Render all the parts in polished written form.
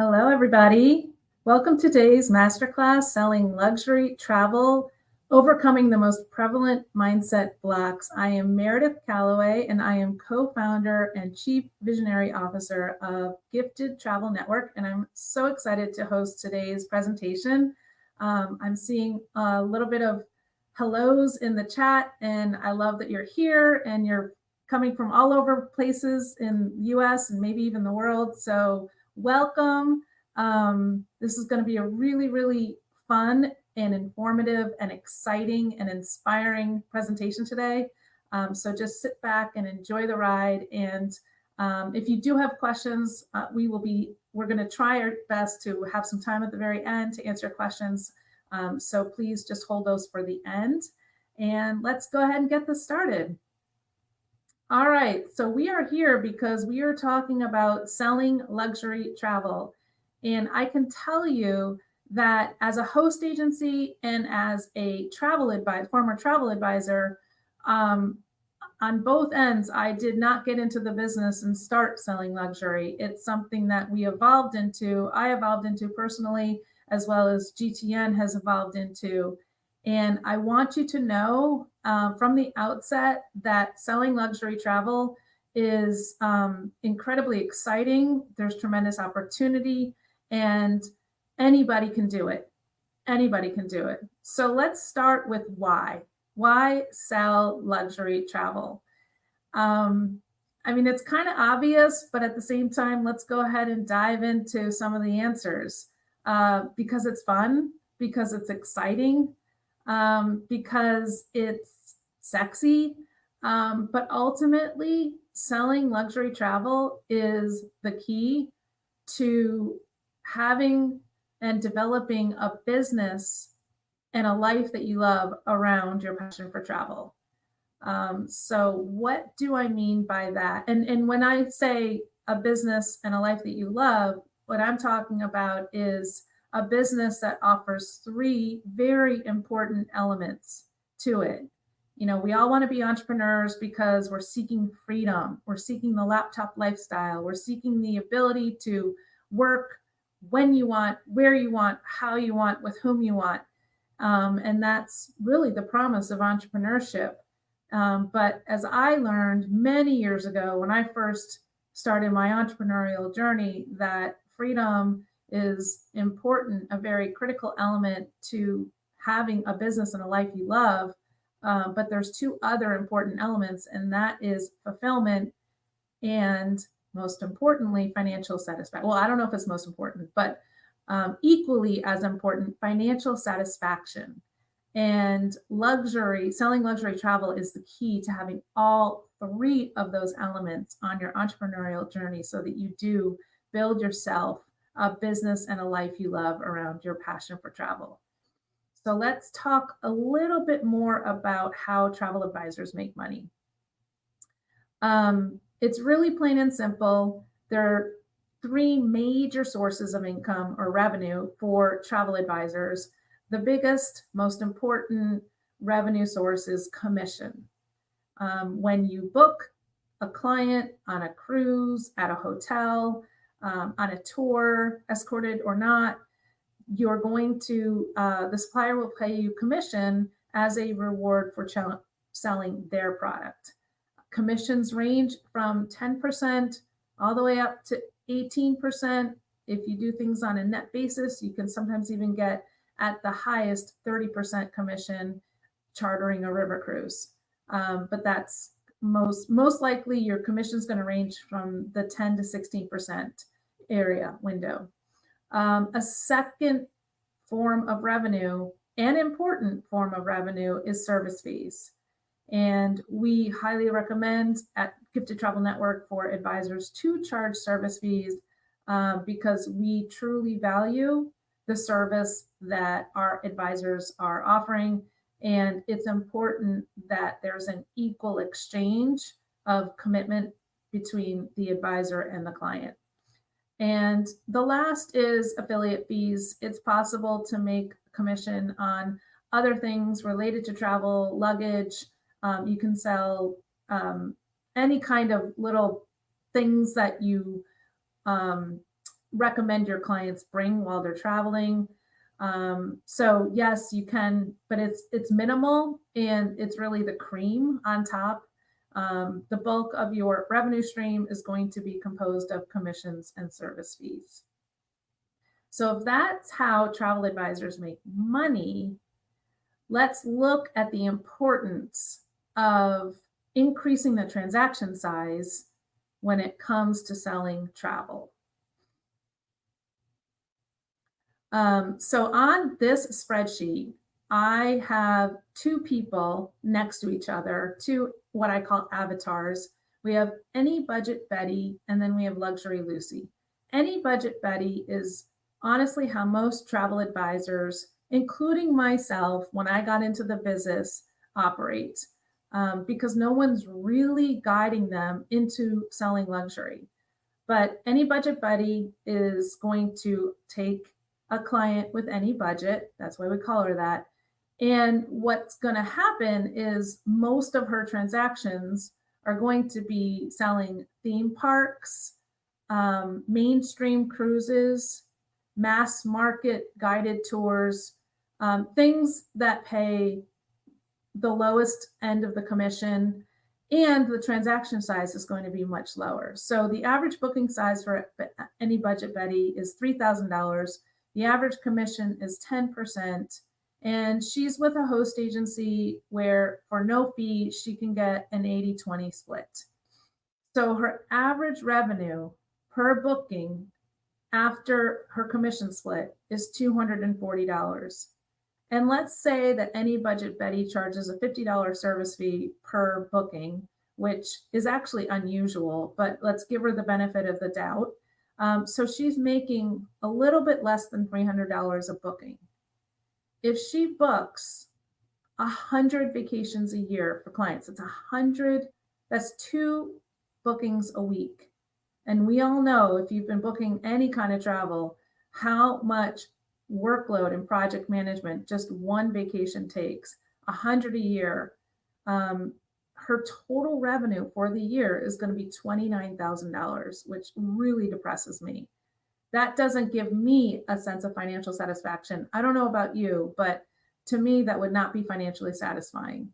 Hello, everybody. Welcome to today's Masterclass, Selling Luxury Travel, Overcoming the Most Prevalent Mindset Blocks. I am Meredith Calloway, and I am co-founder and chief visionary officer of Gifted Travel Network, and I'm so excited to host today's presentation. I'm seeing a little bit of hellos in the chat, and I love that you're here, and you're coming from all over places in the US and maybe even the world. So welcome. This is going to be a really, really fun and informative and exciting and inspiring presentation today. So just sit back and enjoy the ride. And if you do have questions, we're going to try our best to have some time at the very end to answer questions. So please just hold those for the end. And let's go ahead and get this started. All right, so we are here because we are talking about selling luxury travel. And I can tell you that as a host agency and as a former travel advisor, on both ends, I did not get into the business and start selling luxury. It's something that I evolved into personally, as well as GTN has evolved into. And I want you to know from the outset that selling luxury travel is incredibly exciting. There's tremendous opportunity, and anybody can do it. Anybody can do it. So let's start with why. Why sell luxury travel? It's kind of obvious, but at the same time, let's go ahead and dive into some of the answers because it's fun, because it's exciting, because it's sexy. But ultimately, selling luxury travel is the key to having and developing a business and a life that you love around your passion for travel. So what do I mean by that? And when I say a business and a life that you love, what I'm talking about is a business that offers three very important elements to it. You know, we all want to be entrepreneurs because we're seeking freedom. We're seeking the laptop lifestyle. We're seeking the ability to work when you want, where you want, how you want, with whom you want. And that's really the promise of entrepreneurship. But as I learned many years ago when I first started my entrepreneurial journey, that freedom is important, a very critical element to having a business and a life you love. But there's two other important elements, and that is fulfillment and, most importantly, financial satisfaction. Well, I don't know if it's most important, but equally as important, financial satisfaction. And selling luxury travel is the key to having all three of those elements on your entrepreneurial journey so that you do build yourself a business and a life you love around your passion for travel. So let's talk a little bit more about how travel advisors make money. It's really plain and simple. There are three major sources of income or revenue for travel advisors. The biggest, most important revenue source is commission. When you book a client on a cruise, at a hotel, on a tour, escorted or not, you're going to, the supplier will pay you commission as a reward for selling their product. Commissions range from 10% all the way up to 18%. If you do things on a net basis, you can sometimes even get at the highest 30% commission chartering a river cruise. But that's most likely your commission is going to range from the 10 to 16% area window. A second form of revenue, an important form of revenue, is service fees. And we highly recommend at Gifted Travel Network for advisors to charge service fees because we truly value the service that our advisors are offering. And it's important that there's an equal exchange of commitment between the advisor and the client. And the last is affiliate fees. It's possible to make commission on other things related to travel, luggage. You can sell any kind of little things that you recommend your clients bring while they're traveling. So yes, you can, but it's minimal and it's really the cream on top. The bulk of your revenue stream is going to be composed of commissions and service fees. So if that's how travel advisors make money, let's look at the importance of increasing the transaction size when it comes to selling travel. So on this spreadsheet, I have two people next to each other, two what I call avatars. We have Any Budget Betty, and then we have Luxury Lucy. Any Budget Betty is honestly how most travel advisors, including myself, when I got into the business, operate, because no one's really guiding them into selling luxury. But Any Budget Buddy is going to take a client with any budget. That's why we call her that. And what's going to happen is most of her transactions are going to be selling theme parks, mainstream cruises, mass market guided tours, things that pay the lowest end of the commission, and the transaction size is going to be much lower. So the average booking size for Any Budget Betty is $3,000. The average commission is 10%. And she's with a host agency where for no fee, she can get an 80-20 split. So her average revenue per booking after her commission split is $240. And let's say that Any Budget Betty charges a $50 service fee per booking, which is actually unusual, but let's give her the benefit of the doubt. So she's making a little bit less than $300 a booking. If she books 100 vacations a year for clients, it's 100, that's 2 bookings a week. And we all know, if you've been booking any kind of travel, how much workload and project management just one vacation takes. 100 a year. Her total revenue for the year is going to be $29,000, which really depresses me. That doesn't give me a sense of financial satisfaction. I don't know about you, but to me, that would not be financially satisfying.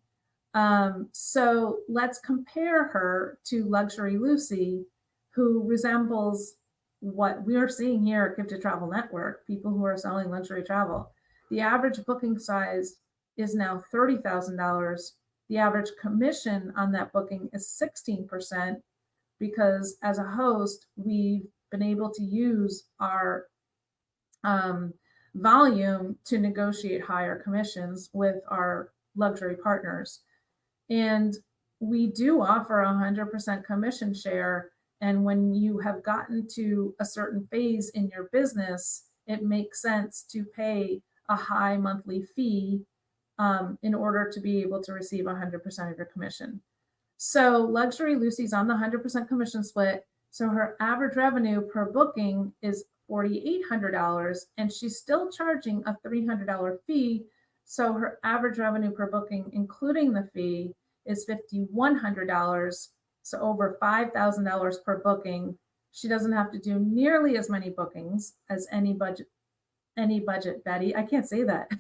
So let's compare her to Luxury Lucy, who resembles what we are seeing here at Gifted Travel Network, people who are selling luxury travel. The average booking size is now $30,000. The average commission on that booking is 16%, because as a host, we've been able to use our volume to negotiate higher commissions with our luxury partners. And we do offer 100% commission share. And when you have gotten to a certain phase in your business, it makes sense to pay a high monthly fee in order to be able to receive 100% of your commission. So Luxury Lucy's on the 100% commission split. So her average revenue per booking is $4,800, and she's still charging a $300 fee. So her average revenue per booking, including the fee, is $5,100. So over $5,000 per booking. She doesn't have to do nearly as many bookings as Any Budget Betty. I can't say that.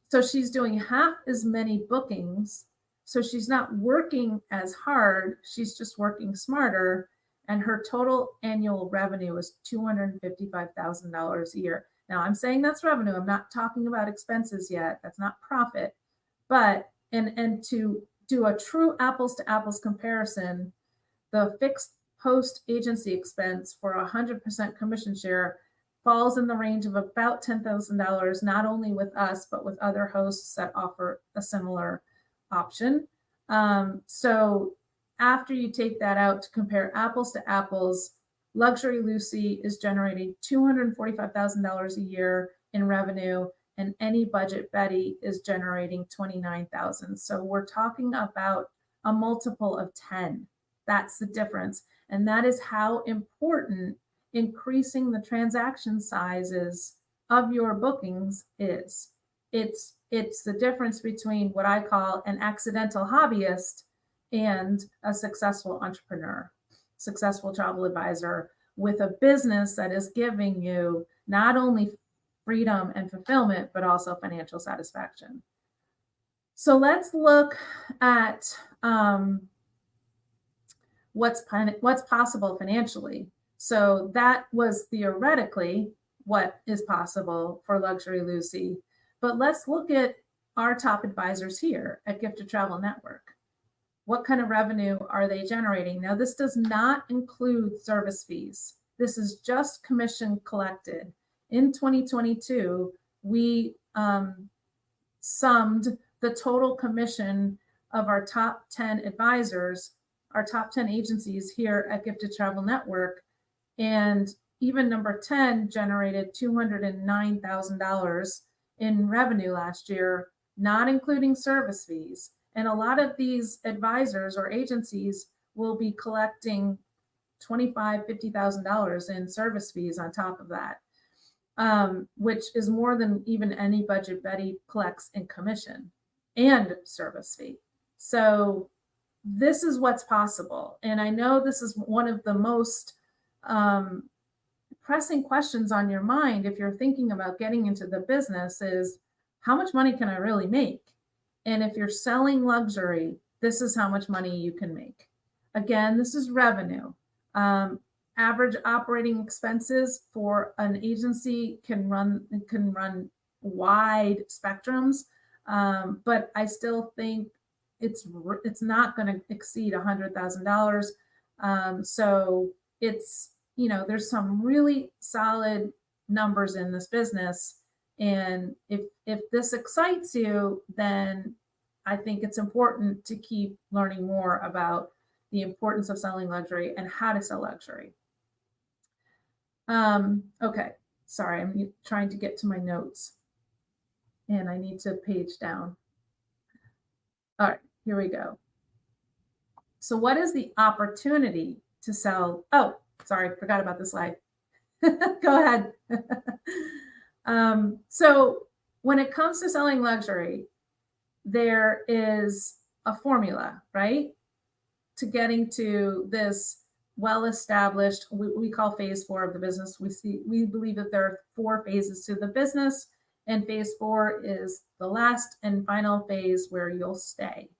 So she's doing half as many bookings. So she's not working as hard. She's just working smarter. And her total annual revenue is $255,000 a year. Now I'm saying that's revenue. I'm not talking about expenses yet. That's not profit. But, and to do a true apples to apples comparison, the fixed post agency expense for 100% commission share falls in the range of about $10,000, not only with us, but with other hosts that offer a similar option. So after you take that out to compare apples to apples, Luxury Lucy is generating $245,000 a year in revenue, and Any Budget Betty is generating $29,000. So we're talking about a multiple of 10. That's the difference. And that is how important increasing the transaction sizes of your bookings is. It's the difference between what I call an accidental hobbyist and a successful entrepreneur, successful travel advisor, with a business that is giving you not only freedom and fulfillment, but also financial satisfaction. So let's look at what's possible financially. So that was theoretically what is possible for Luxury Lucy. But let's look at our top advisors here at Gifted Travel Network. What kind of revenue are they generating? Now, this does not include service fees. This is just commission collected. In 2022, we summed the total commission of our top 10 advisors, our top 10 agencies here at Gifted Travel Network, and even number 10 generated $209,000 in revenue last year, not including service fees. And a lot of these advisors or agencies will be collecting $25,000, $50,000 in service fees on top of that, which is more than even any budget Betty collects in commission and service fee. So this is what's possible. And I know this is one of the most pressing questions on your mind if you're thinking about getting into the business is, how much money can I really make? And if you're selling luxury, this is how much money you can make. Again, this is revenue. Average operating expenses for an agency can run wide spectrums, but I still think it's not going to exceed $100,000. So it's, there's some really solid numbers in this business. And if this excites you, then I think it's important to keep learning more about the importance of selling luxury and how to sell luxury. Okay, sorry, I'm trying to get to my notes and I need to page down. All right, here we go. So what is the opportunity to sell? Oh, sorry, forgot about the slide. Go ahead. So when it comes to selling luxury, there is a formula, right? To getting to this well-established, we call phase 4 of the business. We believe that there are 4 phases to the business, and phase 4 is the last and final phase where you'll stay.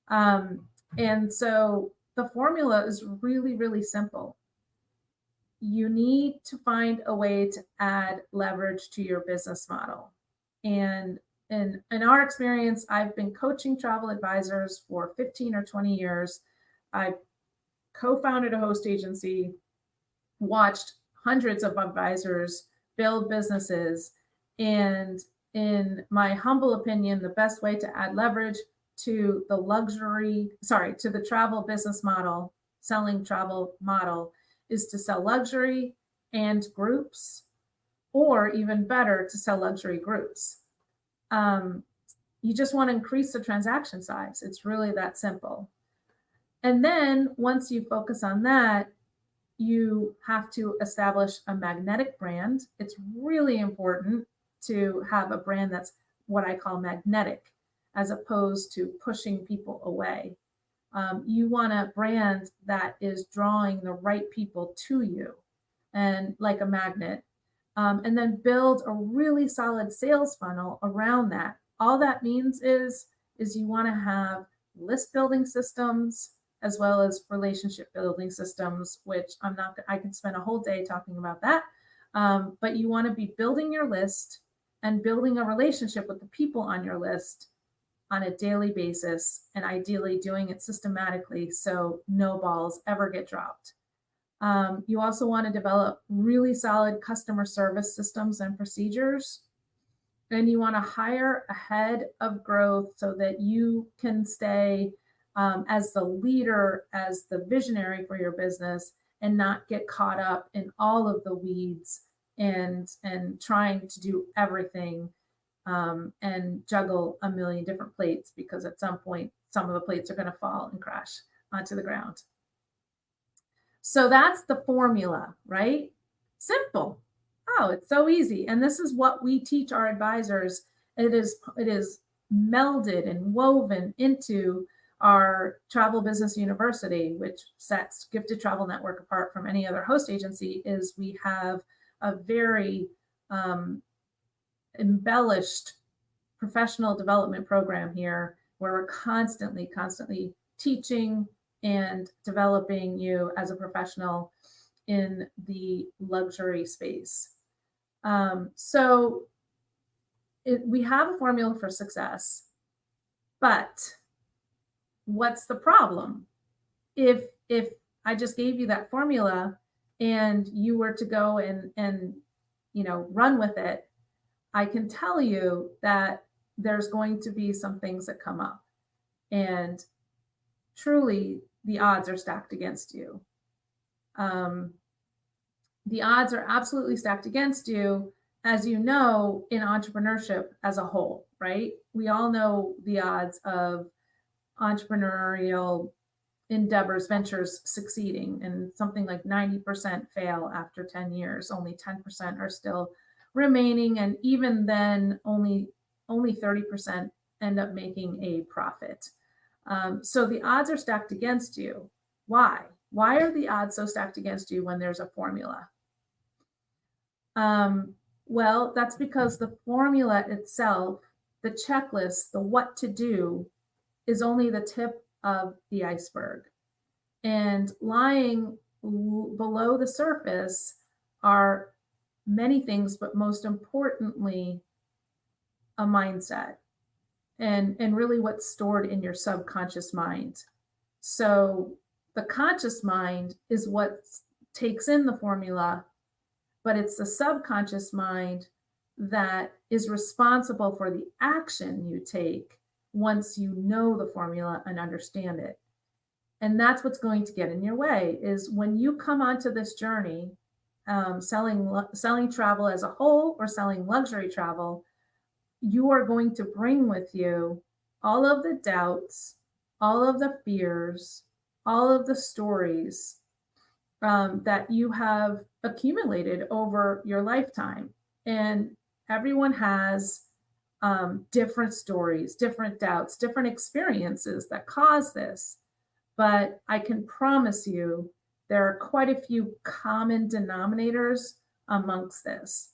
And so the formula is really, really simple. You need to find a way to add leverage to your business model. And in our experience, I've been coaching travel advisors for 15 or 20 years. I co-founded a host agency, watched hundreds of advisors build businesses. And in my humble opinion, the best way to add leverage to the travel business model, selling travel model, is to sell luxury and groups, or even better, to sell luxury groups. You just want to increase the transaction size. It's really that simple. And then once you focus on that, you have to establish a magnetic brand. It's really important to have a brand that's what I call magnetic, as opposed to pushing people away. You want a brand that is drawing the right people to you, and like a magnet, and then build a really solid sales funnel around that. All that means is you want to have list building systems as well as relationship building systems, which I can spend a whole day talking about that. But you want to be building your list and building a relationship with the people on your list on a daily basis, and ideally doing it systematically so no balls ever get dropped. You also want to develop really solid customer service systems and procedures. And you want to hire ahead of growth so that you can stay as the leader, as the visionary for your business, and not get caught up in all of the weeds and trying to do everything and juggle a million different plates, because at some point, some of the plates are going to fall and crash onto the ground. So that's the formula, right? Simple. Oh, it's so easy. And this is what we teach our advisors. It is melded and woven into our travel business university, which sets Gifted Travel Network apart from any other host agency, is we have a very embellished professional development program here where we're constantly teaching and developing you as a professional in the luxury space. So we have a formula for success, but what's the problem? If I just gave you that formula and you were to go and run with it, I can tell you that there's going to be some things that come up, and truly the odds are stacked against you. The odds are absolutely stacked against you, as you know, in entrepreneurship as a whole, right? We all know the odds of entrepreneurial endeavors, ventures succeeding, and something like 90% fail after 10 years. Only 10% are still remaining, and even then, only 30% end up making a profit. So the odds are stacked against you. Why? Why are the odds so stacked against you when there's a formula? Well, that's because the formula itself, the checklist, the what to do, is only the tip of the iceberg. And lying below the surface are many things, but most importantly, a mindset and really what's stored in your subconscious mind. So the conscious mind is what takes in the formula, but it's the subconscious mind that is responsible for the action you take once you know the formula and understand it. And that's what's going to get in your way, is when you come onto this journey, selling travel as a whole or selling luxury travel, you are going to bring with you all of the doubts, all of the fears, all of the stories that you have accumulated over your lifetime. And everyone has different stories, different doubts, different experiences that cause this. But I can promise you there are quite a few common denominators amongst this.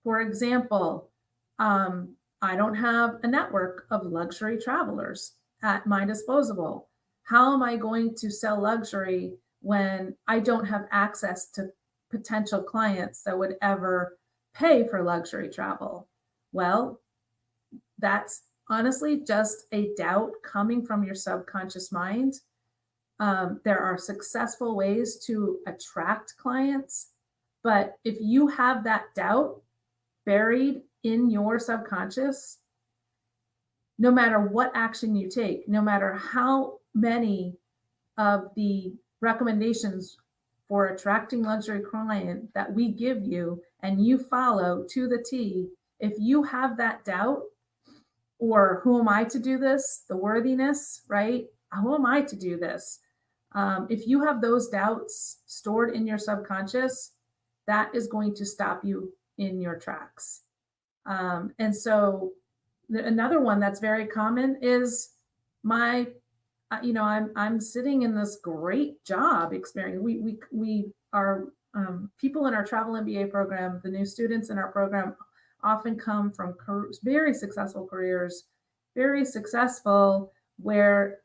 For example, I don't have a network of luxury travelers at my disposal. How am I going to sell luxury when I don't have access to potential clients that would ever pay for luxury travel? Well, that's honestly just a doubt coming from your subconscious mind. There are successful ways to attract clients, but if you have that doubt buried in your subconscious, no matter what action you take, no matter how many of the recommendations for attracting luxury client that we give you and you follow to the T, if you have that doubt, or who am I to do this? The worthiness, right? Who am I to do this? If you have those doubts stored in your subconscious, that is going to stop you in your tracks. And so another one that's very common is I'm sitting in this great job experience. We are people in our travel MBA program, the new students in our program often come from very successful careers, very successful where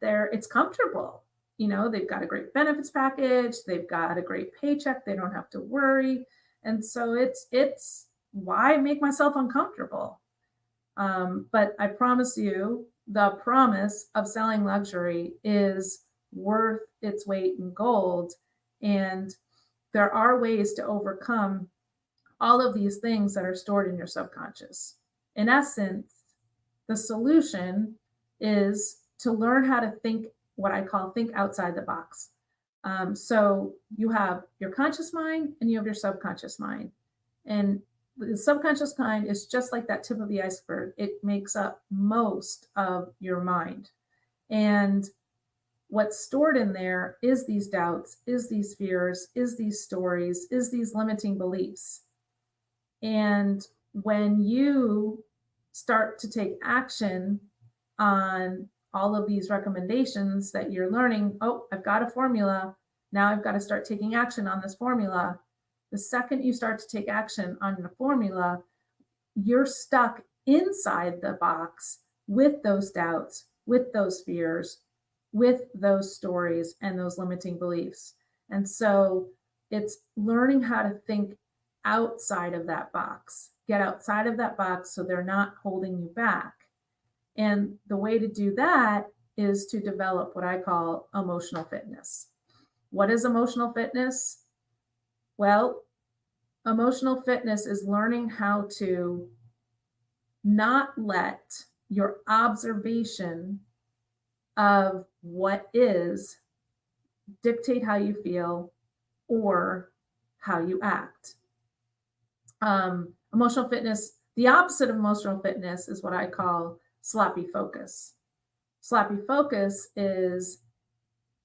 it's comfortable. They've got a great benefits package, they've got a great paycheck, they don't have to worry. And so it's why make myself uncomfortable? But I promise you, the promise of selling luxury is worth its weight in gold. And there are ways to overcome all of these things that are stored in your subconscious. In essence, the solution is to learn how to think, what I call think outside the box. So you have your conscious mind and you have your subconscious mind. And the subconscious mind is just like that tip of the iceberg. It makes up most of your mind. And what's stored in there is these doubts, is these fears, is these stories, is these limiting beliefs. And when you start to take action on all of these recommendations that you're learning. Oh, I've got a formula. Now I've got to start taking action on this formula. The second you start to take action on the formula, you're stuck inside the box with those doubts, with those fears, with those stories and those limiting beliefs. And so it's learning how to think outside of that box, get outside of that box so they're not holding you back. And the way to do that is to develop what I call emotional fitness. What is emotional fitness? Well, emotional fitness is learning how to not let your observation of what is dictate how you feel or how you act. Emotional fitness, the opposite of emotional fitness is what I call sloppy focus. Sloppy focus is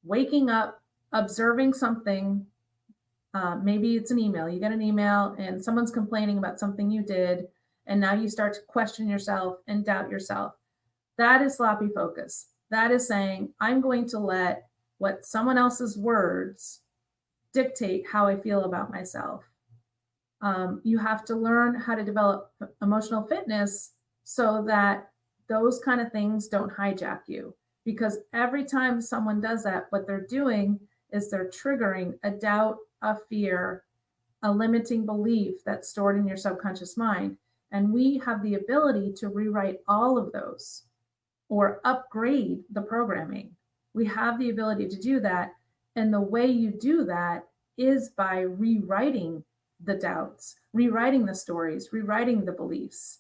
waking up, observing something. Maybe it's an email. You get an email and someone's complaining about something you did, and now you start to question yourself and doubt yourself. That is sloppy focus. That is saying, I'm going to let what someone else's words dictate how I feel about myself. You have to learn how to develop emotional fitness so that those kind of things don't hijack you. Because every time someone does that, what they're doing is they're triggering a doubt, a fear, a limiting belief that's stored in your subconscious mind. And we have the ability to rewrite all of those or upgrade the programming. We have the ability to do that. And the way you do that is by rewriting the doubts, rewriting the stories, rewriting the beliefs.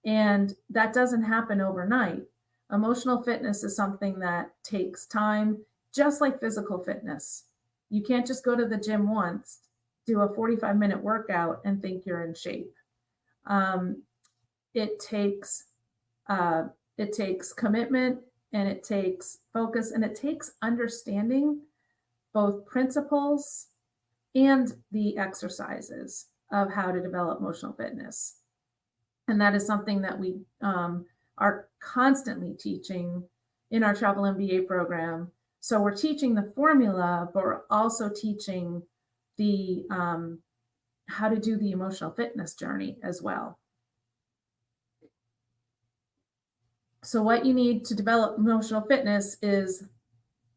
And that doesn't happen overnight. Emotional fitness is something that takes time, just like physical fitness. You can't just go to the gym once, do a 45-minute workout, and think you're in shape. It takes commitment, and it takes focus, and it takes understanding both principles and the exercises of how to develop emotional fitness. And that is something that we are constantly teaching in our Travel MBA program. So we're teaching the formula, but we're also teaching the how to do the emotional fitness journey as well. So what you need to develop emotional fitness is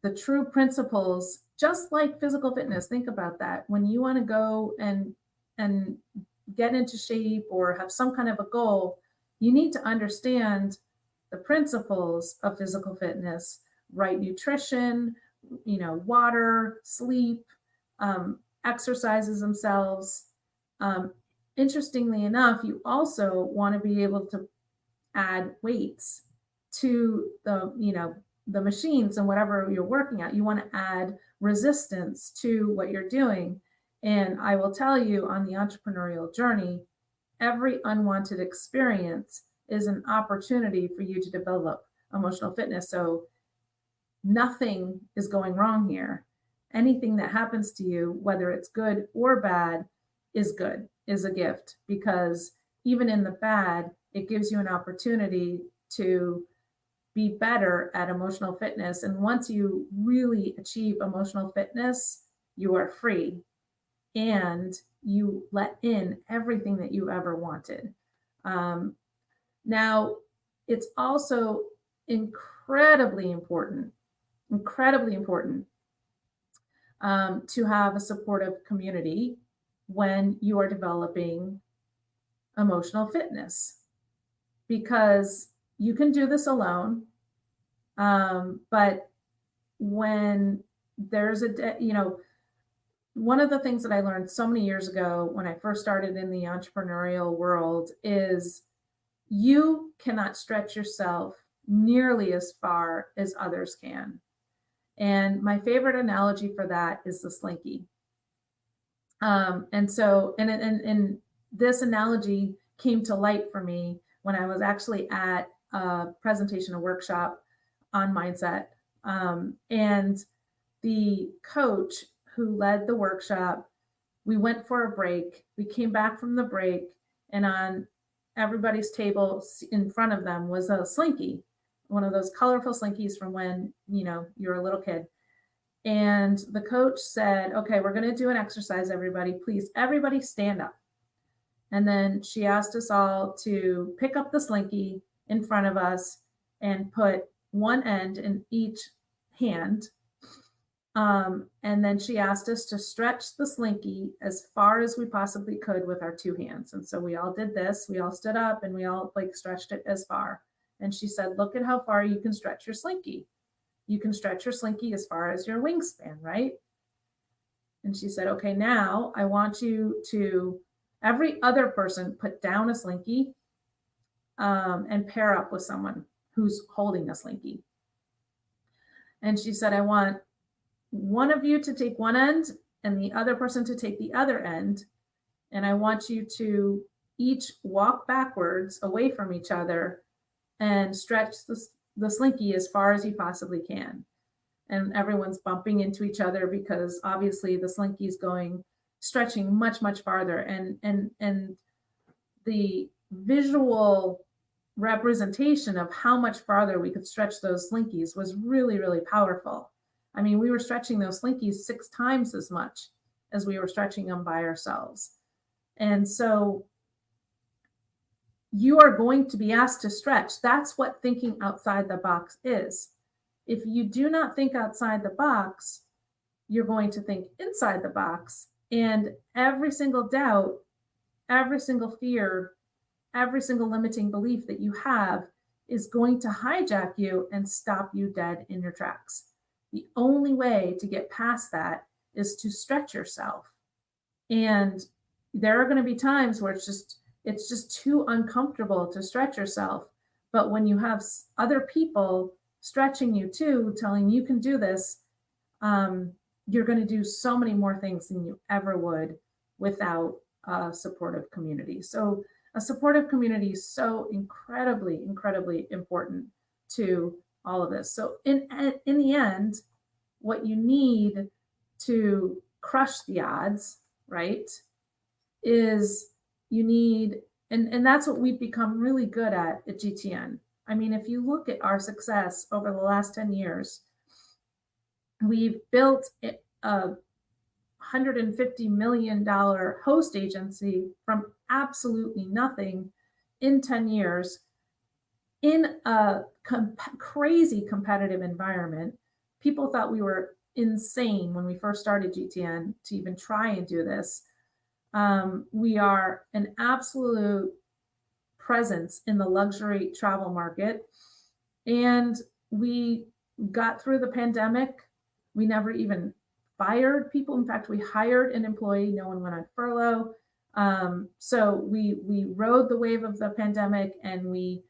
the true principles, just like physical fitness. Think about that. When you want to go and get into shape or have some kind of a goal, you need to understand the principles of physical fitness, right? Nutrition, water, sleep, exercises themselves. Interestingly enough, you also want to be able to add weights to the machines and whatever you're working at. You want to add resistance to what you're doing. And I will tell you, on the entrepreneurial journey, every unwanted experience is an opportunity for you to develop emotional fitness. So nothing is going wrong here. Anything that happens to you, whether it's good or bad, is good, is a gift, because even in the bad, it gives you an opportunity to be better at emotional fitness. And once you really achieve emotional fitness, you are free and you let in everything that you ever wanted. Now, it's also incredibly important to have a supportive community when you are developing emotional fitness, because you can do this alone. But when there's one of the things that I learned so many years ago when I first started in the entrepreneurial world is you cannot stretch yourself nearly as far as others can. And my favorite analogy for that is the slinky. And this analogy came to light for me when I was actually at a presentation, a workshop on mindset. And the coach who led the workshop, we went for a break. We came back from the break, and on everybody's table in front of them was a slinky, one of those colorful slinkies from when, you're a little kid. And the coach said, okay, we're going to do an exercise, everybody. Please, everybody stand up. And then she asked us all to pick up the slinky in front of us and put one end in each hand. And then she asked us to stretch the slinky as far as we possibly could with our two hands. And so we all did this. We all stood up and we all stretched it as far. And she said, look at how far you can stretch your slinky. You can stretch your slinky as far as your wingspan, right? And she said, okay, now I want you to, every other person, put down a slinky and pair up with someone who's holding a slinky. And she said, I want one of you to take one end and the other person to take the other end. And I want you to each walk backwards away from each other and stretch the slinky as far as you possibly can. And everyone's bumping into each other because obviously the slinky is stretching much, much farther. And the visual representation of how much farther we could stretch those slinkies was really, really powerful. I mean, we were stretching those slinkies 6 times as much as we were stretching them by ourselves. And so you are going to be asked to stretch. That's what thinking outside the box is. If you do not think outside the box, you're going to think inside the box. And every single doubt, every single fear, every single limiting belief that you have is going to hijack you and stop you dead in your tracks. The only way to get past that is to stretch yourself. And there are going to be times where it's just too uncomfortable to stretch yourself. But when you have other people stretching you too, telling you can do this, you're going to do so many more things than you ever would without a supportive community. So a supportive community is so incredibly, incredibly important to all of this. So in the end, what you need to crush the odds, right, is you need, and that's what we've become really good at GTN. I mean, if you look at our success over the last 10 years, we've built a $150 million host agency from absolutely nothing in 10 years in a crazy competitive environment. People thought we were insane when we first started GTN to even try and do this. We are an absolute presence in the luxury travel market. And we got through the pandemic. We never even fired people. In fact, we hired an employee. No one went on furlough. So we rode the wave of the pandemic, and we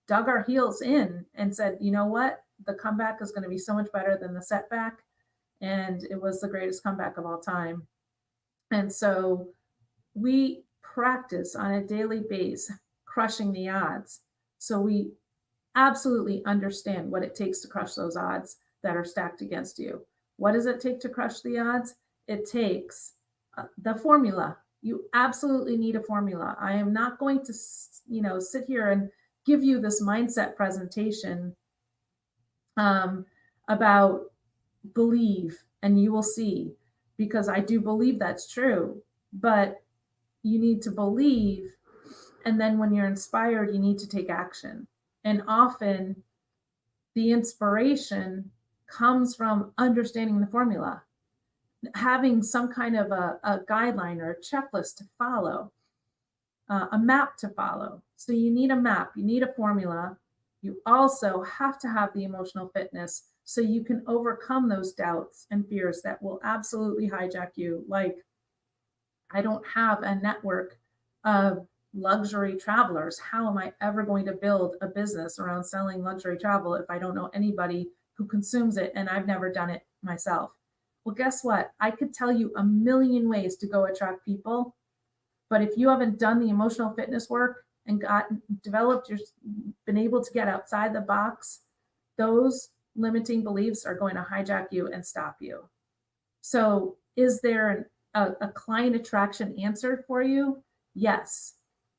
dug our heels in and said, you know what? The comeback is going to be so much better than the setback. And it was the greatest comeback of all time. And so we practice on a daily basis crushing the odds. So we absolutely understand what it takes to crush those odds that are stacked against you. What does it take to crush the odds? It takes the formula. You absolutely need a formula. I am not going to, sit here and give you this mindset presentation about believe and you will see, because I do believe that's true, but you need to believe. And then when you're inspired, you need to take action. And often the inspiration comes from understanding the formula, having some kind of a guideline or a checklist to follow, a map to follow. So you need a map, you need a formula. You also have to have the emotional fitness so you can overcome those doubts and fears that will absolutely hijack you. Like, I don't have a network of luxury travelers. How am I ever going to build a business around selling luxury travel if I don't know anybody who consumes it and I've never done it myself? Well, guess what? I could tell you a million ways to go attract people, but if you haven't done the emotional fitness work and been able to get outside the box, those limiting beliefs are going to hijack you and stop you. So is there a client attraction answer for you? Yes.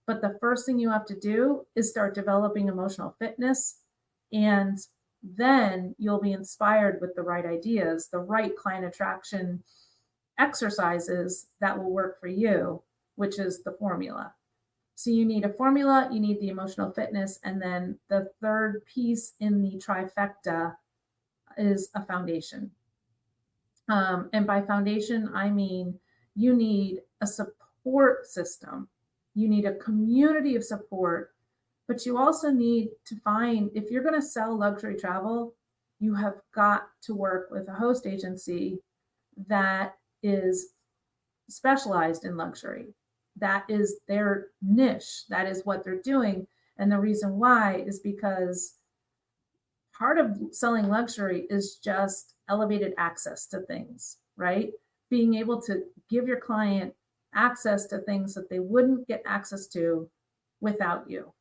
But the first thing you have to do is start developing emotional fitness And then you'll be inspired with the right ideas, the right client attraction exercises that will work for you, which is the formula. So you need a formula, you need the emotional fitness, and then the third piece in the trifecta is a foundation. And by foundation, I mean you need a support system, you need a community of support, but you also need to find, if you're going to sell luxury travel, you have got to work with a host agency that is specialized in luxury. That is their niche. That is what they're doing. And the reason why is because part of selling luxury is just elevated access to things, right? Being able to give your client access to things that they wouldn't get access to without you.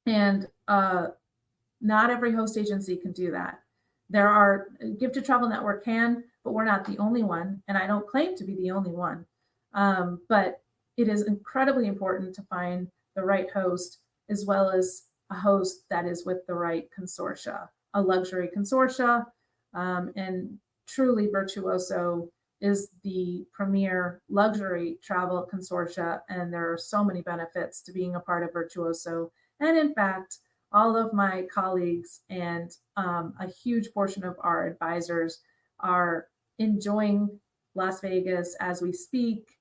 And not every host agency can do that. There are, Gift to Travel Network can, but we're not the only one. And I don't claim to be the only one. But it is incredibly important to find the right host, as well as a host that is with the right consortia, a luxury consortia. And truly, Virtuoso is the premier luxury travel consortia. And there are so many benefits to being a part of Virtuoso. And in fact, all of my colleagues and a huge portion of our advisors are enjoying Las Vegas as we speak,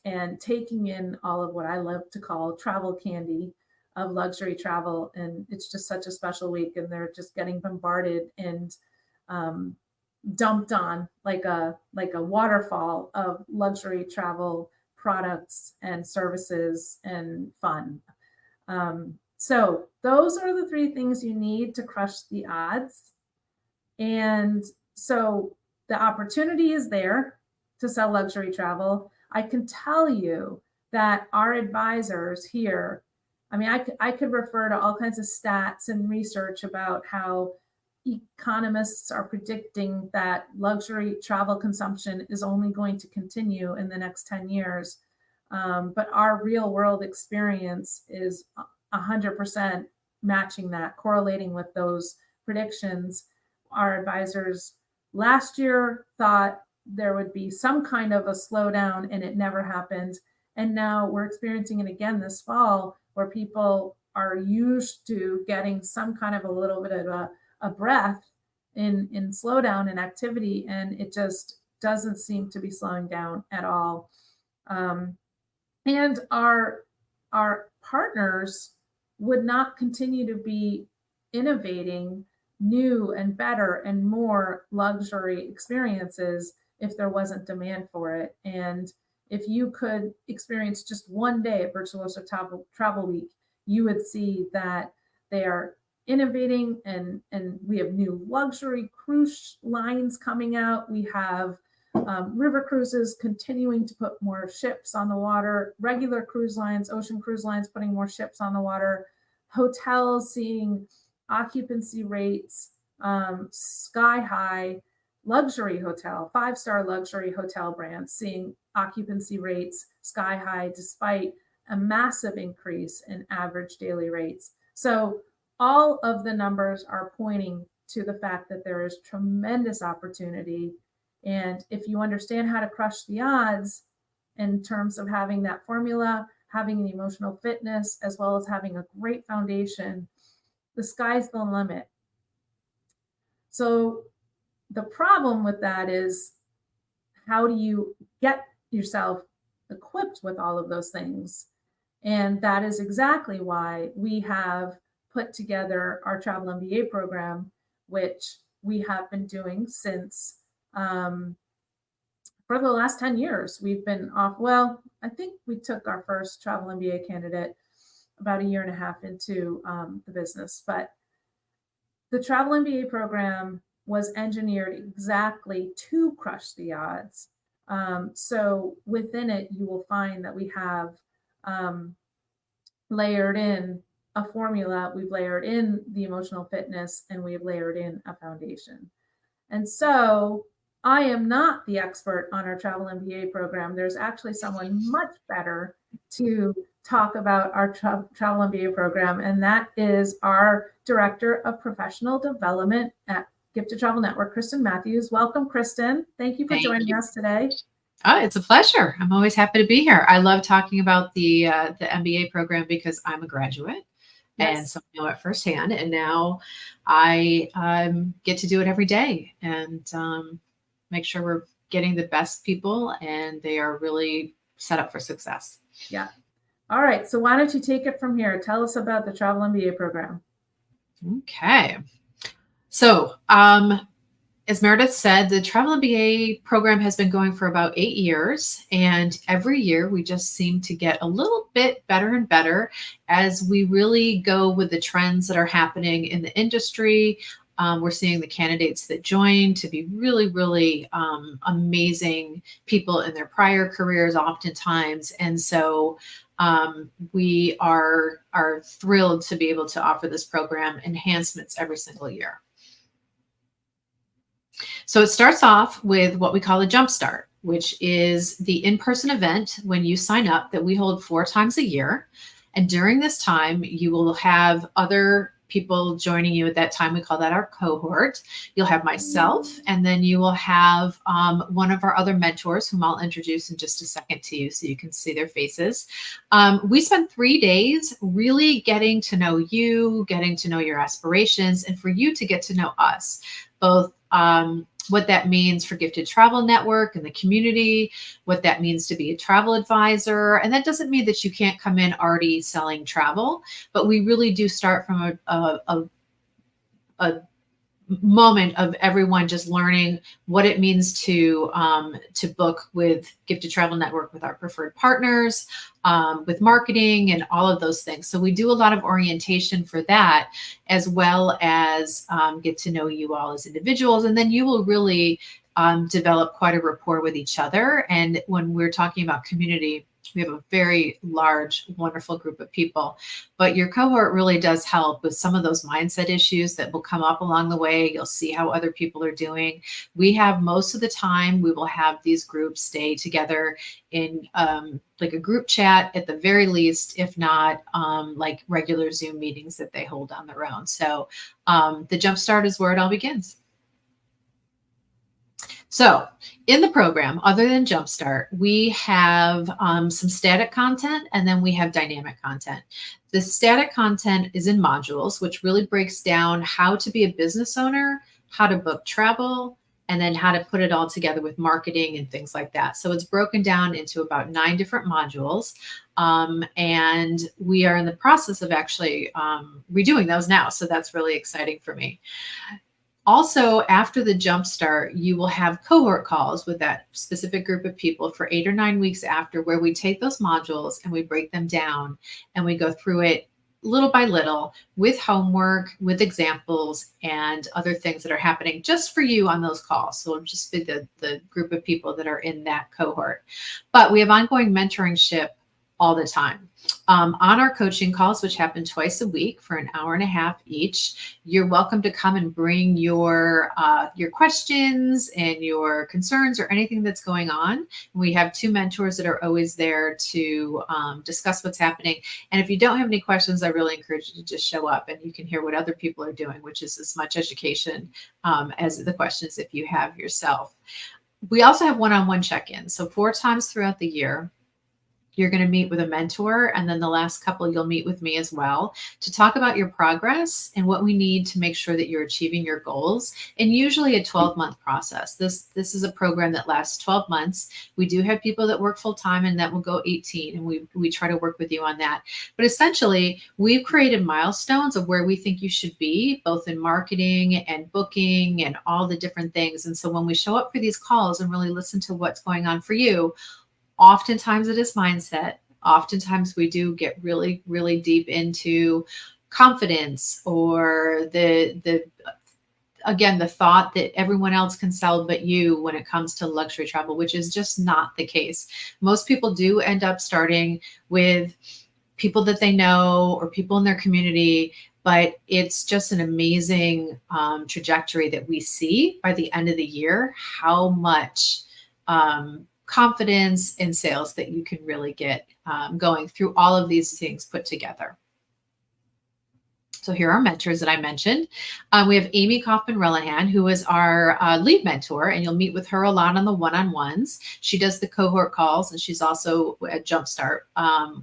and taking in all of what I love to call travel candy of luxury travel. And it's just such a special week, and they're just getting bombarded and dumped on like a waterfall of luxury travel products and services and fun. So those are the three things you need to crush the odds. And so the opportunity is there to sell luxury travel. I can tell you that our advisors here, I mean, I could refer to all kinds of stats and research about how economists are predicting that luxury travel consumption is only going to continue in the next 10 years. But our real world experience is 100% matching that, correlating with those predictions. Our advisors last year thought there would be some kind of a slowdown, and it never happened. And now we're experiencing it again this fall, where people are used to getting some kind of a little bit of a breath in slowdown and activity, and it just doesn't seem to be slowing down at all. And our partners would not continue to be innovating new and better and more luxury experiences if there wasn't demand for it. And if you could experience just one day at Virtuoso Travel Week, you would see that they are innovating, and we have new luxury cruise lines coming out. We have river cruises continuing to put more ships on the water, regular cruise lines, ocean cruise lines putting more ships on the water, hotels seeing occupancy rates sky high, luxury hotel, 5-star luxury hotel brands seeing occupancy rates sky high despite a massive increase in average daily rates. So all of the numbers are pointing to the fact that there is tremendous opportunity. And if you understand how to crush the odds in terms of having that formula, having the emotional fitness, as well as having a great foundation, the sky's the limit. So the problem with that is, how do you get yourself equipped with all of those things? And that is exactly why we have put together our Travel MBA program, which we have been doing since for the last 10 years. We've been off, well, I think we took our first Travel MBA candidate about a year and a half into the business. But the Travel MBA program was engineered exactly to crush the odds. So within it, you will find that we have layered in a formula, we've layered in the emotional fitness, and we've layered in a foundation. And so I am not the expert on our Travel MBA program. There's actually someone much better to talk about our travel MBA program, and that is our Director of Professional Development at Gifted Travel Network, Kristen Matthews. Welcome, Kristen. Thank you for joining us today. Oh, it's a pleasure. I'm always happy to be here. I love talking about the MBA program because I'm a graduate, and so I know it firsthand. And now I get to do it every day and make sure we're getting the best people, and they are really set up for success. Yeah. All right. So why don't you take it from here? Tell us about the Travel MBA program. Okay. So, as Meredith said, the Travel MBA program has been going for about 8 years, and every year we just seem to get a little bit better and better as we really go with the trends that are happening in the industry. We're seeing the candidates that join to be really, really amazing people in their prior careers, oftentimes, and so we are thrilled to be able to offer this program enhancements every single year. So it starts off with what we call a jumpstart, which is the in-person event when you sign up that we hold 4 times a year. And during this time, you will have other people joining you at that time. We call that our cohort. You'll have myself, and then you will have one of our other mentors, whom I'll introduce in just a second to you so you can see their faces. We spend 3 days really getting to know you, getting to know your aspirations, and for you to get to know us, both what that means for Gifted Travel Network and the community, what that means to be a travel advisor. And that doesn't mean that you can't come in already selling travel, but we really do start from a moment of everyone just learning what it means to book with Gifted Travel Network, with our preferred partners, with marketing and all of those things. So we do a lot of orientation for that, as well as get to know you all as individuals. And then you will really develop quite a rapport with each other. And when we're talking about community, we have a very large, wonderful group of people, but your cohort really does help with some of those mindset issues that will come up along the way. You'll see how other people are doing. We have, most of the time, we will have these groups stay together in like a group chat at the very least, if not like regular Zoom meetings that they hold on their own. So the Jumpstart is where it all begins. So in the program, other than Jumpstart, we have some static content, and then we have dynamic content. The static content is in modules, which really breaks down how to be a business owner, how to book travel, and then how to put it all together with marketing and things like that. So it's broken down into about 9 different modules. And we are in the process of actually redoing those now. So that's really exciting for me. Also, after the Jumpstart, you will have cohort calls with that specific group of people for 8 or 9 weeks after, where we take those modules and we break them down and we go through it little by little with homework, with examples, and other things that are happening just for you on those calls. So it'll just be the group of people that are in that cohort. But we have ongoing mentorship all the time. On our coaching calls, which happen twice a week for an hour and a half each, you're welcome to come and bring your questions and your concerns or anything that's going on. We have 2 mentors that are always there to discuss what's happening. And if you don't have any questions, I really encourage you to just show up and you can hear what other people are doing, which is as much education as the questions if you have yourself. We also have one-on-one check-ins. So 4 times throughout the year, you're going to meet with a mentor, and then the last couple you'll meet with me as well to talk about your progress and what we need to make sure that you're achieving your goals. And usually a 12-month process. This is a program that lasts 12 months. We do have people that work full-time and that will go 18, and we try to work with you on that. But essentially, we've created milestones of where we think you should be, both in marketing and booking and all the different things. And so when we show up for these calls and really listen to what's going on for you, oftentimes it is mindset. Oftentimes we do get really, really deep into confidence or the thought that everyone else can sell but you when it comes to luxury travel, which is just not the case. Most people do end up starting with people that they know or people in their community, but it's just an amazing trajectory that we see by the end of the year, how much confidence and sales that you can really get going through all of these things put together. So here are our mentors that I mentioned. We have Amy Kaufman-Relihan, who is our lead mentor, and you'll meet with her a lot on the one-on-ones. She does the cohort calls, and she's also at Jumpstart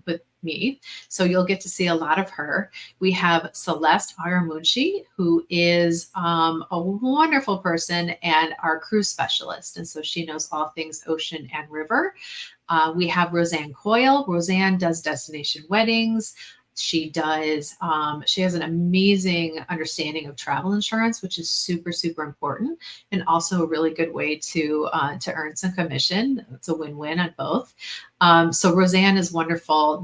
with me. So you'll get to see a lot of her. We have Celeste Aramunchi, who is a wonderful person and our cruise specialist. And so she knows all things ocean and river. We have Roseanne Coyle. Roseanne does destination weddings. She has an amazing understanding of travel insurance, which is super, super important, and also a really good way to earn some commission. It's a win-win on both. So Roseanne is wonderful.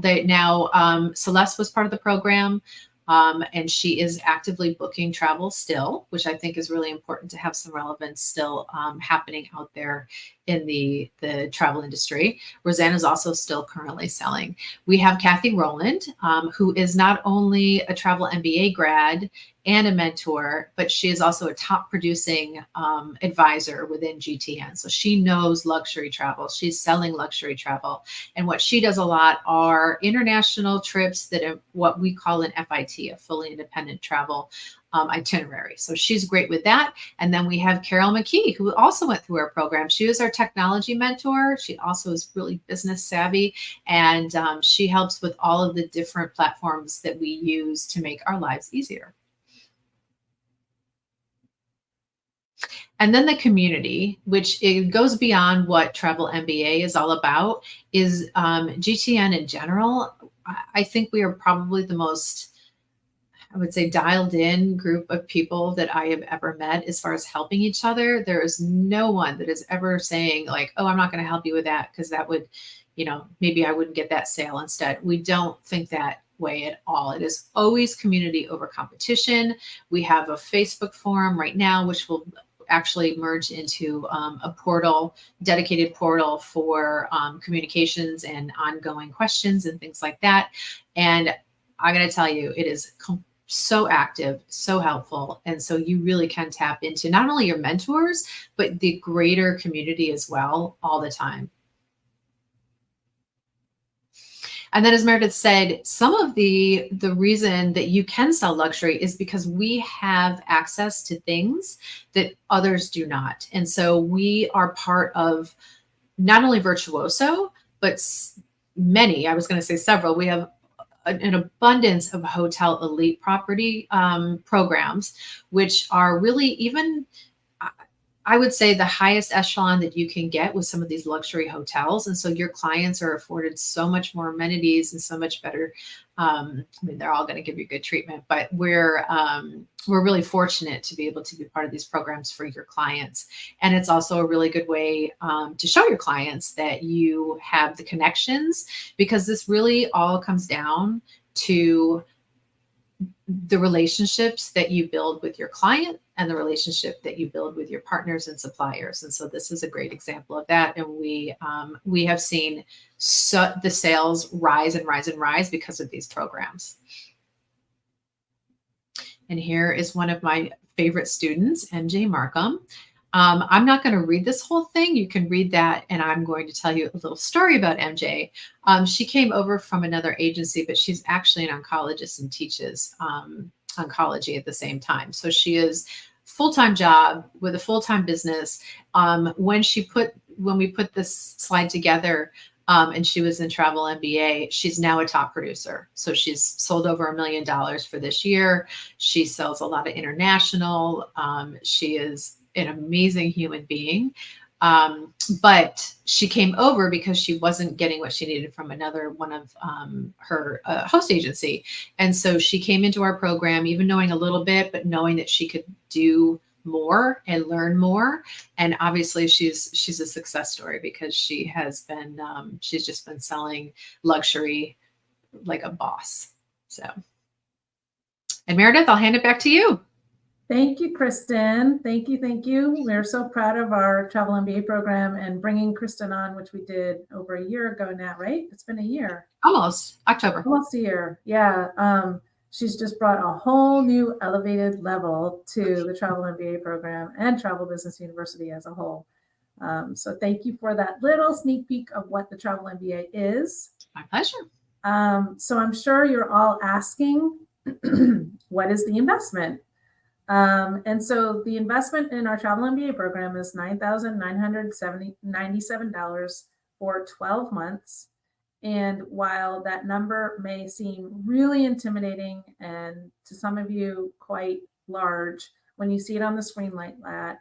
Celeste was part of the program. And she is actively booking travel still, which I think is really important to have some relevance still happening out there in the travel industry. Roseanne is also still currently selling. We have Kathy Rowland, who is not only a travel MBA grad and a mentor, but she is also a top producing advisor within GTN. So she knows luxury travel. She's selling luxury travel. And what she does a lot are international trips that are what we call an FIT, a fully independent travel itinerary. So she's great with that. And then we have Carol McKee, who also went through our program. She was our technology mentor. She also is really business savvy, and she helps with all of the different platforms that we use to make our lives easier. And then the community, which it goes beyond what Travel MBA is all about, is GTN in general. I think we are probably the most, I would say, dialed in group of people that I have ever met as far as helping each other. There is no one that is ever saying like, oh, I'm not going to help you with that because that would, maybe I wouldn't get that sale instead. We don't think that way at all. It is always community over competition. We have a Facebook forum right now, which will actually merge into a portal, dedicated portal for communications and ongoing questions and things like that. And I'm going to tell you, it is so active, so helpful. And so you really can tap into not only your mentors, but the greater community as well all the time. And then, as Meredith said, some of the reason that you can sell luxury is because we have access to things that others do not. And so we are part of not only Virtuoso, but many, I was going to say several, we have an abundance of hotel elite property programs, which are really even, I would say, the highest echelon that you can get with some of these luxury hotels. And so your clients are afforded so much more amenities and so much better. They're all going to give you good treatment, but we're really fortunate to be able to be part of these programs for your clients. And it's also a really good way to show your clients that you have the connections, because this really all comes down to the relationships that you build with your client and the relationship that you build with your partners and suppliers. And so this is a great example of that. And we have seen the sales rise and rise and rise because of these programs. And here is one of my favorite students, MJ Markham. I'm not going to read this whole thing. You can read that, and I'm going to tell you a little story about MJ. She came over from another agency, but she's actually an oncologist and teaches oncology at the same time. So she is full-time job with a full-time business. When we put this slide together, and she was in Travel MBA, she's now a top producer. So she's sold over $1 million for this year. She sells a lot of international. She is an amazing human being. But she came over because she wasn't getting what she needed from one of her host agency. And so she came into our program, even knowing a little bit, but knowing that she could do more and learn more. And obviously she's a success story because she has been, she's just been selling luxury like a boss. So, and Meredith, I'll hand it back to you. Thank you, Kristen. Thank you. Thank you. We're so proud of our Travel MBA program and bringing Kristen on, which we did over a year ago now, right? It's been a year. Almost October. Almost a year. Yeah. She's just brought a whole new elevated level to the Travel MBA program and Travel Business University as a whole. So thank you for that little sneak peek of what the Travel MBA is. My pleasure. So I'm sure you're all asking, what is the investment? And so the investment in our Travel MBA program is $9,997 for 12 months. And while that number may seem really intimidating and to some of you quite large when you see it on the screen like that,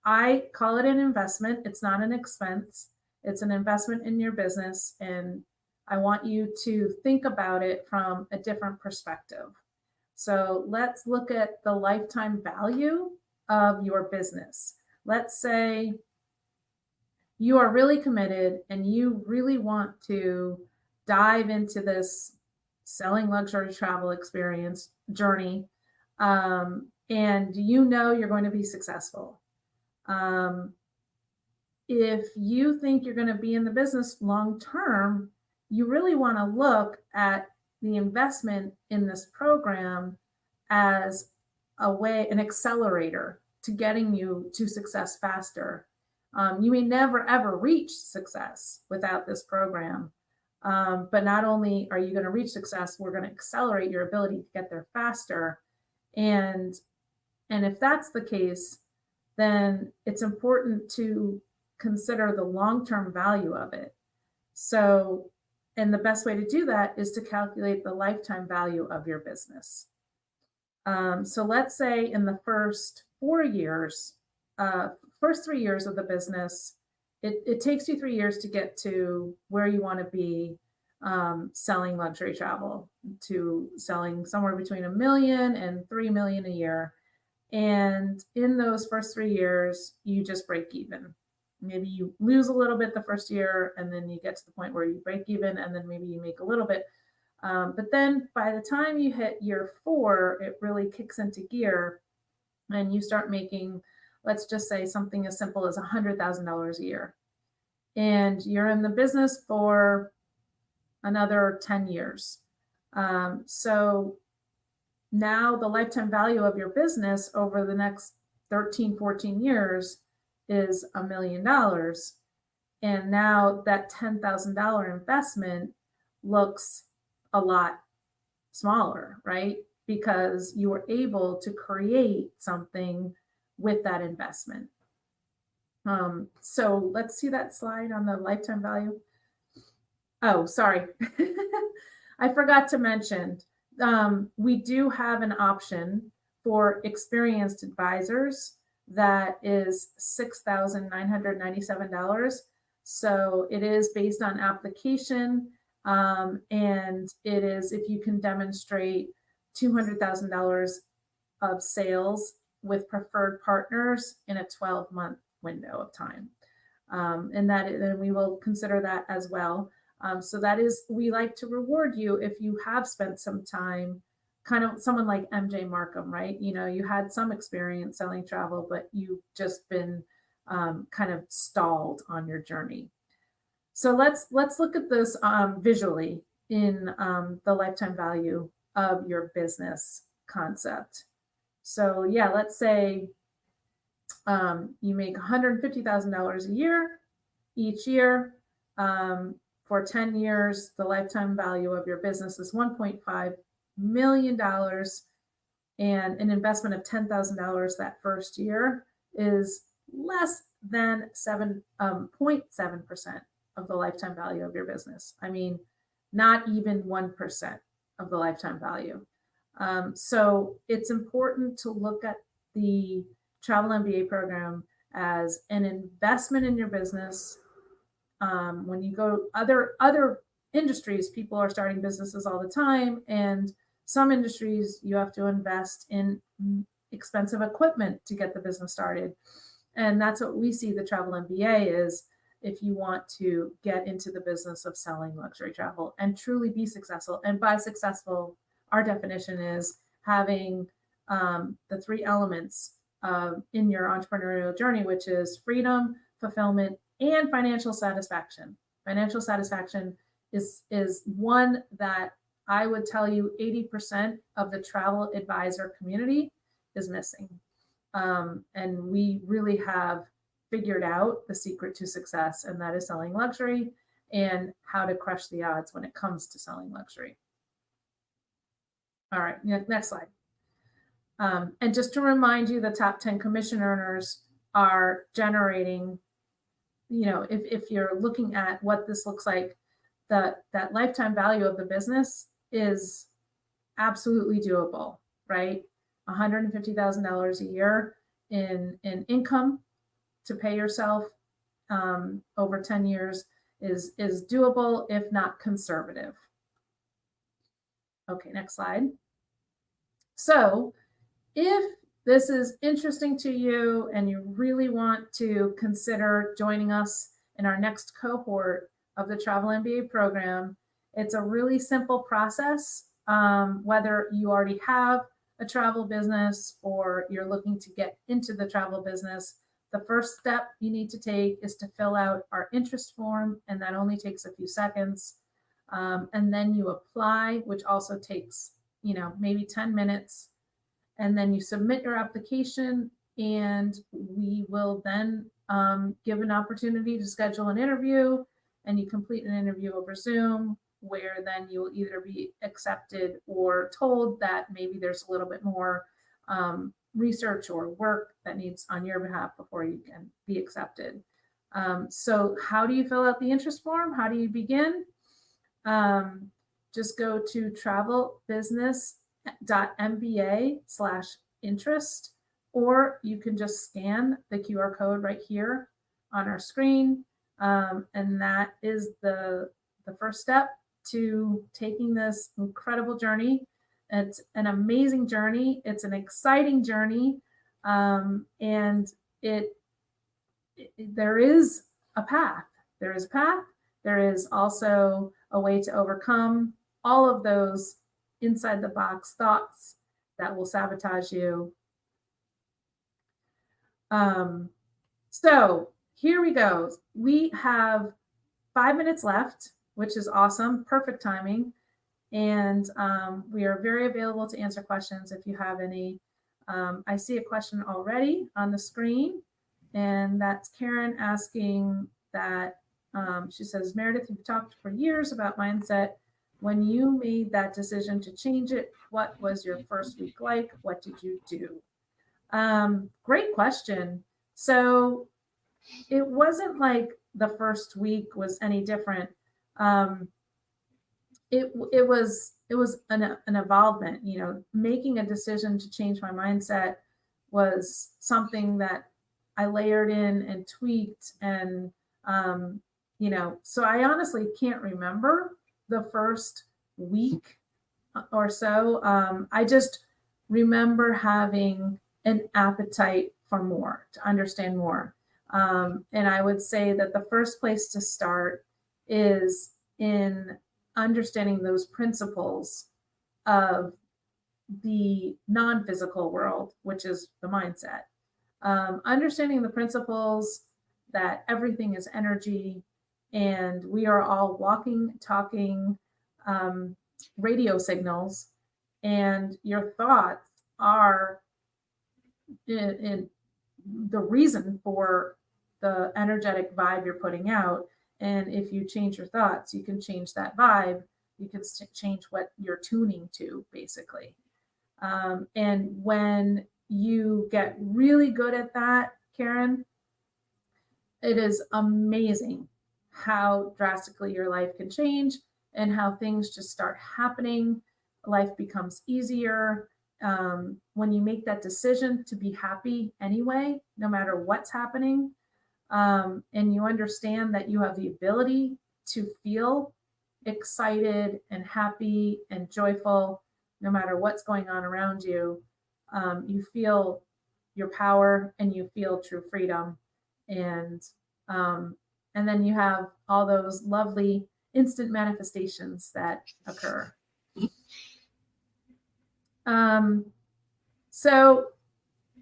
I call it an investment. It's not an expense. It's an investment in your business. And I want you to think about it from a different perspective. So let's look at the lifetime value of your business. Let's say you are really committed and you really want to dive into this selling luxury travel experience journey, and you know you're going to be successful. If you think you're going to be in the business long term, you really want to look at the investment in this program as a way, an accelerator to getting you to success faster. You may never ever reach success without this program. But not only are you going to reach success, we're going to accelerate your ability to get there faster. And if that's the case, then it's important to consider the long-term value of it. So, and the best way to do that is to calculate the lifetime value of your business. So let's say in the first 3 years of the business, it takes you 3 years to get to where you want to be, selling luxury travel, to selling somewhere between $1 million and $3 million a year. And in those first 3 years, you just break even. Maybe you lose a little bit the first year, and then you get to the point where you break even, and then maybe you make a little bit. But then by the time you hit year 4, it really kicks into gear and you start making, let's just say, something as simple as $100,000 a year. And you're in the business for another 10 years. So now the lifetime value of your business over the next 13, 14 years is $1 million. And now that $10,000 investment looks a lot smaller, right? Because you were able to create something with that investment. So let's see that slide on the lifetime value. Oh, sorry. I forgot to mention, we do have an option for experienced advisors that is $6,997. So it is based on application. And it is if you can demonstrate $200,000 of sales with preferred partners in a 12-month window of time. And then we will consider that as well. So that is, we like to reward you if you have spent some time, kind of someone like MJ Markham, right? You know, you had some experience selling travel, but you've just been kind of stalled on your journey. So let's look at this visually in the lifetime value of your business concept. So yeah, let's say you make $150,000 a year each year. For 10 years, the lifetime value of your business is $1.5 million, and an investment of $10,000 that first year is less than 7.7% of the lifetime value of your business. I mean, not even 1% of the lifetime value. So it's important to look at the Travel MBA program as an investment in your business. When you go other industries, people are starting businesses all the time, and some industries you have to invest in expensive equipment to get the business started. And that's what we see the Travel MBA is. If you want to get into the business of selling luxury travel and truly be successful, and by successful, our definition is having the 3 elements in your entrepreneurial journey, which is freedom, fulfillment, and financial satisfaction. Financial satisfaction is one that I would tell you 80% of the travel advisor community is missing. And we really have figured out the secret to success, and that is selling luxury and how to crush the odds when it comes to selling luxury. All right, next slide. And just to remind you, the top 10 commission earners are generating, if you're looking at what this looks like, that lifetime value of the business is absolutely doable, right? $150,000 a year in income to pay yourself over 10 years is doable, if not conservative. Okay, next slide. So if this is interesting to you and you really want to consider joining us in our next cohort of the Travel MBA program, it's a really simple process. Whether you already have a travel business or you're looking to get into the travel business, the first step you need to take is to fill out our interest form, and that only takes a few seconds. And then you apply, which also takes, maybe 10 minutes. And then you submit your application, and we will then give an opportunity to schedule an interview, and you complete an interview over Zoom, where then you'll either be accepted or told that maybe there's a little bit more research or work that needs on your behalf before you can be accepted. So how do you fill out the interest form? How do you begin? Just go to travelbusiness.mba/interest, or you can just scan the QR code right here on our screen. And that is the first step to taking this incredible journey. It's an amazing journey. It's an exciting journey. And there is a path. There is a path. There is also a way to overcome all of those inside the box thoughts that will sabotage you. So here we go. We have 5 minutes left, which is awesome. Perfect timing. And we are very available to answer questions if you have any. I see a question already on the screen, and that's Karen asking that. She says, Meredith, you've talked for years about mindset. When you made that decision to change it, what was your first week like? What did you do? Great question. So it wasn't like the first week was any different. It was an evolvement. Making a decision to change my mindset was something that I layered in and tweaked, and so I honestly can't remember the first week or so. I just remember having an appetite for more, to understand more. And I would say that the first place to start is in understanding those principles of the non-physical world, which is the mindset. Understanding the principles that everything is energy, and we are all walking, talking radio signals, and your thoughts are in the reason for the energetic vibe you're putting out. And if you change your thoughts, you can change that vibe. You can change what you're tuning to, basically. And when you get really good at that, Karen, it is amazing how drastically your life can change and how things just start happening. Life becomes easier. When you make that decision to be happy anyway, no matter what's happening, and you understand that you have the ability to feel excited and happy and joyful, no matter what's going on around you, you feel your power and you feel true freedom. And then you have all those lovely instant manifestations that occur. So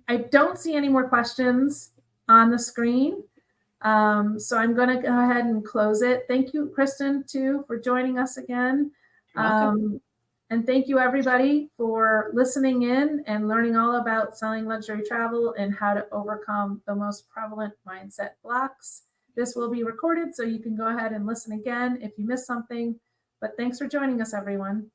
I don't see any more questions on the screen. So I'm going to go ahead and close it. Thank you, Kristen, too, for joining us again. And thank you, everybody, for listening in and learning all about selling luxury travel and how to overcome the most prevalent mindset blocks. This will be recorded, so you can go ahead and listen again if you missed something. But thanks for joining us, everyone.